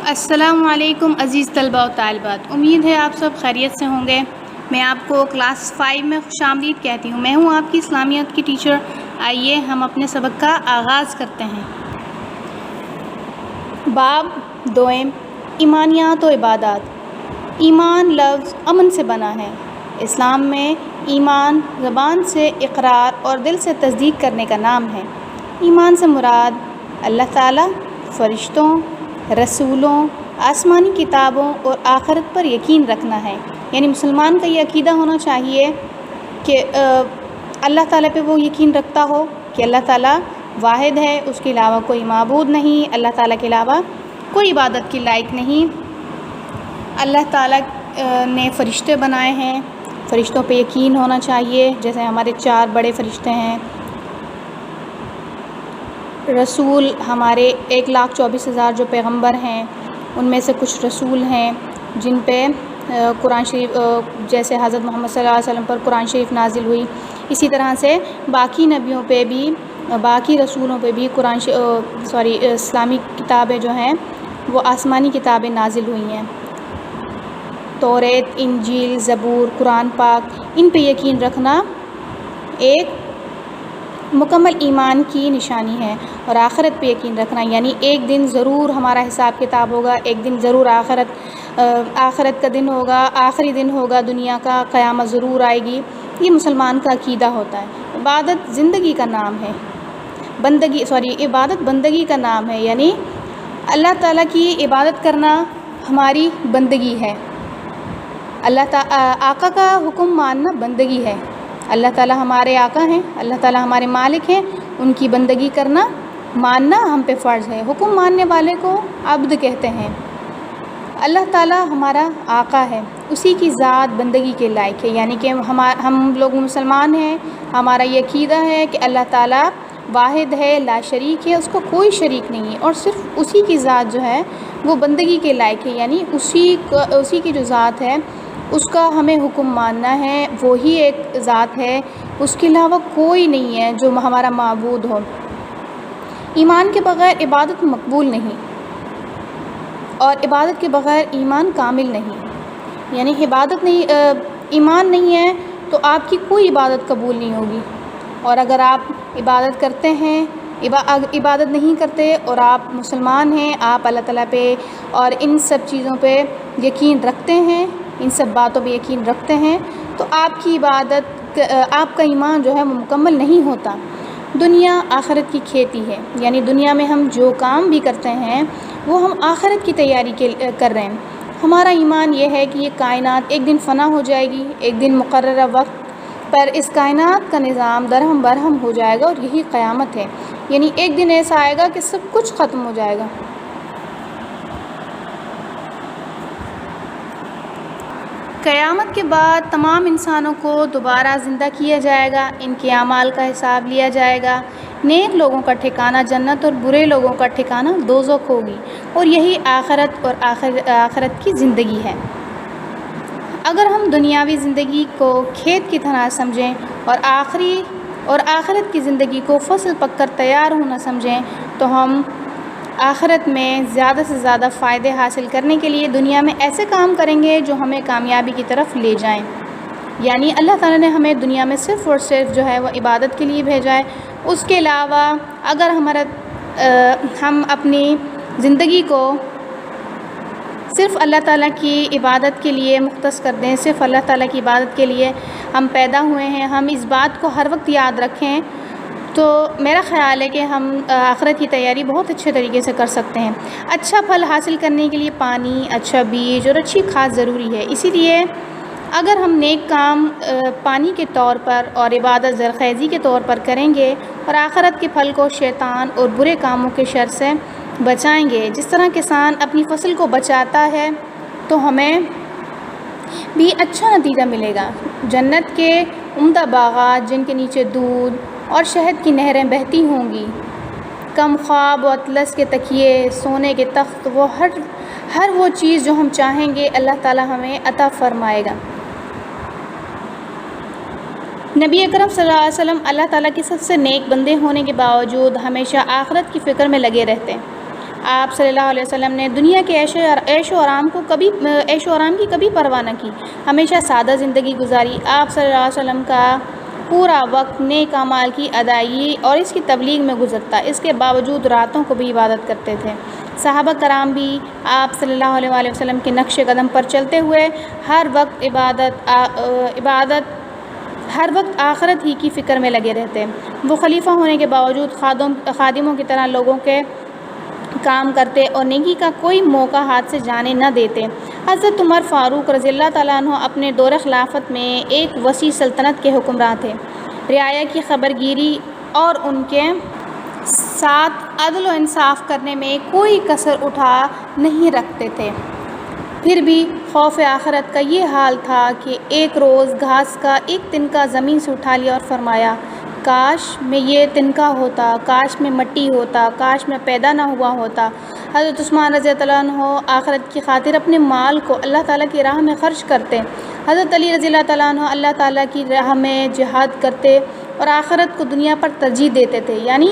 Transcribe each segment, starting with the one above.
السلام علیکم عزیز طلباء و طالبات، امید ہے آپ سب خیریت سے ہوں گے۔ میں آپ کو کلاس 5 میں خوش آمدید کہتی ہوں۔ میں ہوں آپ کی اسلامیات کی ٹیچر۔ آئیے ہم اپنے سبق کا آغاز کرتے ہیں۔ باب دوئم، ایمانیات و عبادات۔ ایمان لفظ امن سے بنا ہے۔ اسلام میں ایمان زبان سے اقرار اور دل سے تصدیق کرنے کا نام ہے۔ ایمان سے مراد اللہ تعالیٰ، فرشتوں، رسولوں، آسمانی کتابوں اور آخرت پر یقین رکھنا ہے۔ یعنی مسلمان کا یہ عقیدہ ہونا چاہیے کہ اللہ تعالیٰ پہ وہ یقین رکھتا ہو کہ اللہ تعالیٰ واحد ہے، اس کے علاوہ کوئی معبود نہیں، اللہ تعالیٰ کے علاوہ کوئی عبادت کے لائق نہیں۔ اللہ تعالیٰ نے فرشتے بنائے ہیں، فرشتوں پہ یقین ہونا چاہیے، جیسے ہمارے 4 بڑے فرشتے ہیں۔ رسول ہمارے 1,24,000 جو پیغمبر ہیں، ان میں سے کچھ رسول ہیں جن پہ قرآن شریف، جیسے حضرت محمد صلی اللہ علیہ وسلم پر قرآن شریف نازل ہوئی، اسی طرح سے باقی نبیوں پہ بھی، باقی رسولوں پہ بھی اسلامی کتابیں جو ہیں وہ آسمانی کتابیں نازل ہوئی ہیں۔ توریت، انجیل، زبور، قرآن پاک، ان پہ یقین رکھنا ایک مکمل ایمان کی نشانی ہے۔ اور آخرت پہ یقین رکھنا یعنی ایک دن ضرور ہمارا حساب کتاب ہوگا، ایک دن ضرور آخرت کا دن ہوگا، آخری دن ہوگا دنیا کا، قیامت ضرور آئے گی۔ یہ مسلمان کا عقیدہ ہوتا ہے۔ عبادت زندگی کا نام ہے، عبادت بندگی کا نام ہے، یعنی اللہ تعالیٰ کی عبادت کرنا ہماری بندگی ہے۔ آقا کا حکم ماننا بندگی ہے۔ اللہ تعالیٰ ہمارے آقا ہیں، اللہ تعالیٰ ہمارے مالک ہیں، ان کی بندگی کرنا، ماننا ہم پہ فرض ہے۔ حکم ماننے والے کو عبد کہتے ہیں۔ اللہ تعالیٰ ہمارا آقا ہے، اسی کی ذات بندگی کے لائق ہے، یعنی کہ ہم لوگ مسلمان ہیں، ہمارا یہ عقیدہ ہے کہ اللہ تعالیٰ واحد ہے، لا شریک ہے، اس کو کوئی شریک نہیں ہے، اور صرف اسی کی ذات جو ہے وہ بندگی کے لائق ہے، یعنی اسی کی جو ذات ہے اس کا ہمیں حکم ماننا ہے، وہی ایک ذات ہے، اس کے علاوہ کوئی نہیں ہے جو ہمارا معبود ہو۔ ایمان کے بغیر عبادت مقبول نہیں، اور عبادت کے بغیر ایمان کامل نہیں، یعنی ایمان نہیں ہے تو آپ کی کوئی عبادت قبول نہیں ہوگی۔ اور اگر آپ عبادت کرتے ہیں، عبادت نہیں کرتے اور آپ مسلمان ہیں، آپ اللہ تعالیٰ پہ اور ان سب چیزوں پہ یقین رکھتے ہیں، ان سب باتوں پہ یقین رکھتے ہیں، تو آپ کی عبادت، آپ کا ایمان جو ہے وہ مکمل نہیں ہوتا۔ دنیا آخرت کی کھیتی ہے، یعنی دنیا میں ہم جو کام بھی کرتے ہیں وہ ہم آخرت کی تیاری کر رہے ہیں۔ ہمارا ایمان یہ ہے کہ یہ کائنات ایک دن فنا ہو جائے گی، ایک دن مقررہ وقت پر اس کائنات کا نظام درہم برہم ہو جائے گا، اور یہی قیامت ہے، یعنی ایک دن ایسا آئے گا کہ سب کچھ ختم ہو جائے گا۔ قیامت کے بعد تمام انسانوں کو دوبارہ زندہ کیا جائے گا، ان کے اعمال کا حساب لیا جائے گا۔ نیک لوگوں کا ٹھکانہ جنت اور برے لوگوں کا ٹھکانہ دوزخ ہوگی، اور یہی آخرت اور آخرت کی زندگی ہے۔ اگر ہم دنیاوی زندگی کو کھیت کی طرح سمجھیں اور آخرت کی زندگی کو فصل پک کر تیار ہونا سمجھیں، تو ہم آخرت میں زیادہ سے زیادہ فائدے حاصل کرنے کے لیے دنیا میں ایسے کام کریں گے جو ہمیں کامیابی کی طرف لے جائیں۔ یعنی اللہ تعالیٰ نے ہمیں دنیا میں صرف اور صرف جو ہے وہ عبادت کے لیے بھیجا ہے۔ اس کے علاوہ اگر ہم اپنی زندگی کو صرف اللہ تعالیٰ کی عبادت کے لیے مختص کر دیں، صرف اللہ تعالیٰ کی عبادت کے لیے ہم پیدا ہوئے ہیں، ہم اس بات کو ہر وقت یاد رکھیں، تو میرا خیال ہے کہ ہم آخرت کی تیاری بہت اچھے طریقے سے کر سکتے ہیں۔ اچھا پھل حاصل کرنے کے لیے پانی، اچھا بیج اور اچھی کھاد ضروری ہے۔ اسی لیے اگر ہم نیک کام پانی کے طور پر اور عبادت زرخیزی کے طور پر کریں گے، اور آخرت کے پھل کو شیطان اور برے کاموں کے شر سے بچائیں گے، جس طرح کسان اپنی فصل کو بچاتا ہے، تو ہمیں بھی اچھا نتیجہ ملے گا۔ جنت کے عمدہ باغات جن کے نیچے دودھ اور شہد کی نہریں بہتی ہوں گی، کم خواب و اطلس کے تکیے، سونے کے تخت، وہ ہر وہ چیز جو ہم چاہیں گے اللہ تعالیٰ ہمیں عطا فرمائے گا۔ نبی اکرم صلی اللہ علیہ وسلم اللہ تعالیٰ کے سب سے نیک بندے ہونے کے باوجود ہمیشہ آخرت کی فکر میں لگے رہتے ہیں۔ آپ صلی اللہ علیہ وسلم نے دنیا کے عیش و آرام کی کبھی پرواہ نہ کی، ہمیشہ سادہ زندگی گزاری۔ آپ صلی اللہ علیہ وسلم کا پورا وقت نیک اعمال کی ادائیگی اور اس کی تبلیغ میں گزرتا، اس کے باوجود راتوں کو بھی عبادت کرتے تھے۔ صحابہ کرام بھی آپ صلی اللہ علیہ وآلہ وسلم کے نقش قدم پر چلتے ہوئے ہر وقت آخرت ہی کی فکر میں لگے رہتے۔ وہ خلیفہ ہونے کے باوجود خادموں کی طرح لوگوں کے کام کرتے اور نیکی کا کوئی موقع ہاتھ سے جانے نہ دیتے۔ حضرت عمر فاروق رضی اللہ تعالیٰ عنہ اپنے دور خلافت میں ایک وسیع سلطنت کے حکمراں تھے۔ رعایا کی خبر گیری اور ان کے ساتھ عدل و انصاف کرنے میں کوئی کسر اٹھا نہیں رکھتے تھے۔ پھر بھی خوف آخرت کا یہ حال تھا کہ ایک روز گھاس کا ایک تنکا زمین سے اٹھا لیا اور فرمایا، کاش میں یہ تنکا ہوتا، کاش میں مٹی ہوتا، کاش میں پیدا نہ ہوا ہوتا۔ حضرت عثمان رضی اللہ عنہ آخرت کی خاطر اپنے مال کو اللہ تعالیٰ کی راہ میں خرچ کرتے۔ حضرت علی رضی اللہ تعالیٰ عنہ اللہ تعالیٰ کی راہ میں جہاد کرتے اور آخرت کو دنیا پر ترجیح دیتے تھے۔ یعنی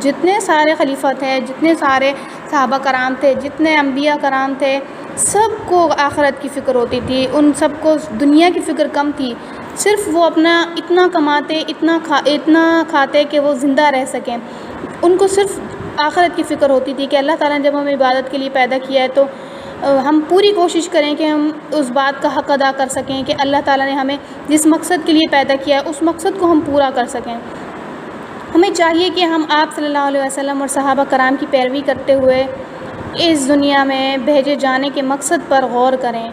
جتنے سارے خلیفہ تھے، جتنے سارے صحابہ کرام تھے، جتنے انبیاء کرام تھے، سب کو آخرت کی فکر ہوتی تھی، ان سب کو دنیا کی فکر کم تھی۔ صرف وہ اپنا اتنا کماتے، اتنا کھاتے کہ وہ زندہ رہ سکیں۔ ان کو صرف آخرت کی فکر ہوتی تھی کہ اللہ تعالیٰ نے جب ہمیں عبادت کے لیے پیدا کیا ہے تو ہم پوری کوشش کریں کہ ہم اس بات کا حق ادا کر سکیں کہ اللہ تعالیٰ نے ہمیں جس مقصد کے لیے پیدا کیا ہے اس مقصد کو ہم پورا کر سکیں۔ ہمیں چاہیے کہ ہم آپ صلی اللہ علیہ وسلم اور صحابہ کرام کی پیروی کرتے ہوئے اس دنیا میں بھیجے جانے کے مقصد پر غور کریں۔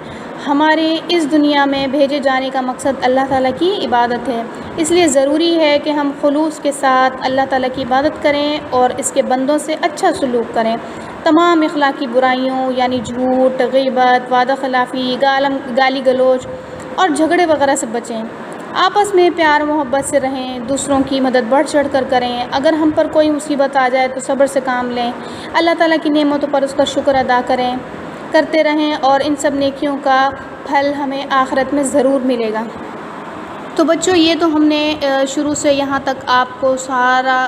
ہمارے اس دنیا میں بھیجے جانے کا مقصد اللہ تعالیٰ کی عبادت ہے، اس لیے ضروری ہے کہ ہم خلوص کے ساتھ اللہ تعالیٰ کی عبادت کریں اور اس کے بندوں سے اچھا سلوک کریں۔ تمام اخلاقی برائیوں یعنی جھوٹ، غیبت، وعدہ خلافی، گالی گلوچ اور جھگڑے وغیرہ سے بچیں۔ آپس میں پیار محبت سے رہیں، دوسروں کی مدد بڑھ چڑھ کر کریں۔ اگر ہم پر کوئی مصیبت آ جائے تو صبر سے کام لیں، اللہ تعالیٰ کی نعمتوں پر اس کا شکر ادا کرتے رہیں اور ان سب نیکیوں کا پھل ہمیں آخرت میں ضرور ملے گا۔ تو بچوں، یہ تو ہم نے شروع سے یہاں تک آپ کو سارا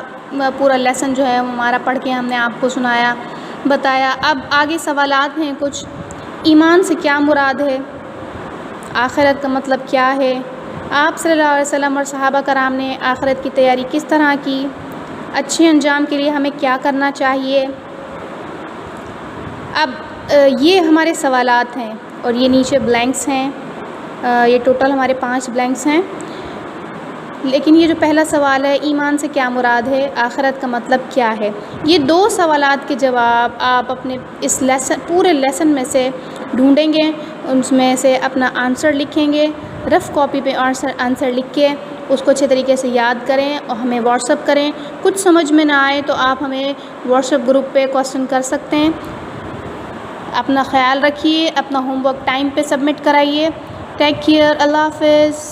پورا لیسن جو ہے ہمارا پڑھ کے ہم نے آپ کو سنایا، بتایا۔ اب آگے سوالات ہیں کچھ۔ ایمان سے کیا مراد ہے؟ آخرت کا مطلب کیا ہے؟ آپ صلی اللہ علیہ وسلم اور صحابہ کرام نے آخرت کی تیاری کس طرح کی؟ اچھے انجام کے لیے ہمیں کیا کرنا چاہیے؟ اب یہ ہمارے سوالات ہیں اور یہ نیچے بلینکس ہیں، یہ ٹوٹل ہمارے 5 بلینکس ہیں۔ لیکن یہ جو پہلا سوال ہے، ایمان سے کیا مراد ہے، آخرت کا مطلب کیا ہے، یہ 2 سوالات کے جواب آپ اپنے اس پورے لیسن میں سے ڈھونڈیں گے، اس میں سے اپنا آنسر لکھیں گے، رف کاپی پہ آنسر لکھ کے اس کو اچھے طریقے سے یاد کریں اور ہمیں واٹس ایپ کریں۔ کچھ سمجھ میں نہ آئے تو آپ ہمیں واٹس ایپ گروپ پہ کوسچن کر سکتے ہیں۔ اپنا خیال رکھیے، اپنا ہوم ورک ٹائم پہ سبمٹ کرائیے۔ ٹیک کیئر، اللہ حافظ۔